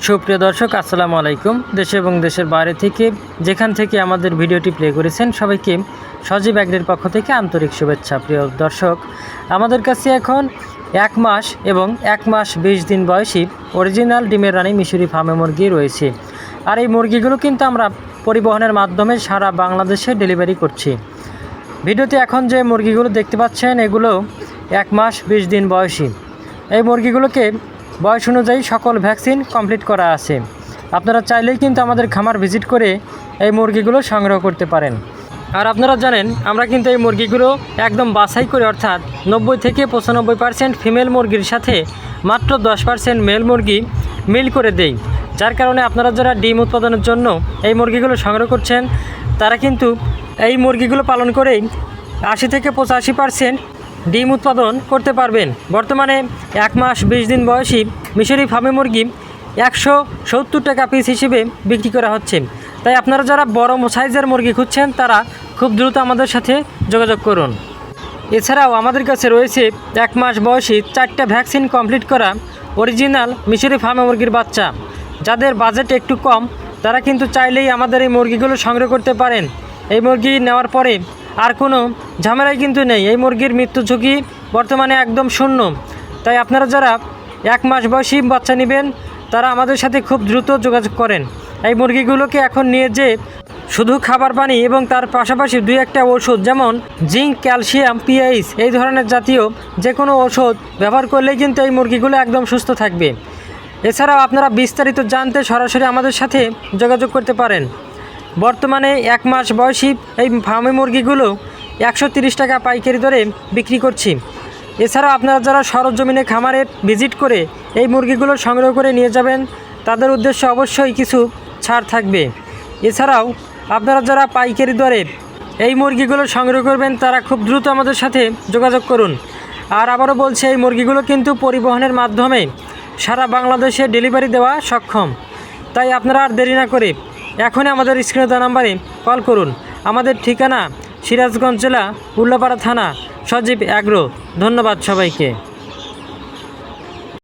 সুপ্রিয় দর্শক আসসালামু আলাইকুম। দেশে এবং দেশের বাইরে থেকে যেখান থেকে আমাদের ভিডিওটি প্লে করেছেন সবাইকে সজীব অ্যাগ্রির পক্ষ থেকে আন্তরিক শুভেচ্ছা। প্রিয় দর্শক, আমাদের কাছে এখন 1 মাস এবং 1 মাস 20 দিন বয়সী অরিজিনাল ডিমের রানী মিশরি ফার্মে মুরগি রয়েছে। আর এই মুরগিগুলো কিন্তু আমরা পরিবহনের মাধ্যমে সারা বাংলাদেশে ডেলিভারি করছি। ভিডিওতে এখন যে মুরগিগুলো দেখতে পাচ্ছেন এগুলো 1 মাস 20 দিন বয়সী। এই মুরগিগুলোকে বয়স অনুযায়ী সকল ভ্যাকসিন কমপ্লিট করা আছে। আপনারা চাইলেই কিন্তু আমাদের খামার ভিজিট করে এই মুরগিগুলো সংগ্রহ করতে পারেন। আর আপনারা জানেন আমরা কিন্তু এই মুরগিগুলো একদম বাছাই করে, অর্থাৎ 90 থেকে 95% ফিমেল মুরগির সাথে মাত্র 10% মেল মুরগি মিল করে দেই। যার কারণে আপনারা যারা ডিম উৎপাদনের জন্য এই মুরগিগুলো সংগ্রহ করছেন তারা কিন্তু এই মুরগিগুলো পালন করেই 80 থেকে 85% ডিম উৎপাদন করতে পারবেন। বর্তমানে 1 মাস 20 দিন বয়সী মিশরি ফার্মে মুরগি 170 টাকা পিস হিসেবে বিক্রি করা হচ্ছে। তাই আপনারা যারা বড় সাইজের মুরগি খুঁজছেন তারা খুব দ্রুত আমাদের সাথে যোগাযোগ করুন। এছাড়াও আমাদের কাছে রয়েছে 1 মাস বয়সী 4টা ভ্যাকসিন কমপ্লিট করা অরিজিনাল মিশরি ফার্মে মুরগির বাচ্চা। যাদের বাজেট একটু কম তারা কিন্তু চাইলেই আমাদের এই মুরগিগুলো সংগ্রহ করতে পারেন। এই মুরগি নেওয়ার পরে আর কোনো ঝামেলাই কিন্তু নেই। এই মুরগির মৃত্যু ঝুঁকি বর্তমানে একদম শূন্য। তাই আপনারা যারা 1 মাস বয়সী বাচ্চা নেবেন তারা আমাদের সাথে খুব দ্রুত যোগাযোগ করেন। এই মুরগিগুলোকে এখন নিয়ে যে শুধু খাবার পানি এবং তার পাশাপাশি 2-1টা ওষুধ যেমন জিঙ্ক, ক্যালসিয়াম, পিএইচ এই ধরনের জাতীয় যে কোনো ওষুধ ব্যবহার করলেই কিন্তু এই মুরগিগুলো একদম সুস্থ থাকবে। এছাড়াও আপনারা বিস্তারিত জানতে সরাসরি আমাদের সাথে যোগাযোগ করতে পারেন। বর্তমানে 1 মাস বয়সী এই ফার্মে মুরগিগুলো 130 টাকা পাইকারি দরে বিক্রি করছি। এছাড়াও আপনারা যারা সরজমিনে খামারে ভিজিট করে এই মুরগিগুলো সংগ্রহ করে নিয়ে যাবেন তাদের উদ্দেশ্যে অবশ্যই কিছু ছাড় থাকবে। এছাড়াও আপনারা যারা পাইকারি দরে এই মুরগিগুলো সংগ্রহ করবেন তারা খুব দ্রুত আমাদের সাথে যোগাযোগ করুন। আর আবারও বলছি, এই মুরগিগুলো কিন্তু পরিবহনের মাধ্যমে সারা বাংলাদেশে ডেলিভারি দেওয়া সক্ষম। তাই আপনারা আর দেরি না করে এখনই আমাদের স্ক্রিনে দেওয়া নাম্বারে কল করুন। আমাদের ঠিকানা সিরাজগঞ্জ জেলা উল্লাপাড়া থানা, সজীব অ্যাগ্রো। ধন্যবাদ সবাইকে।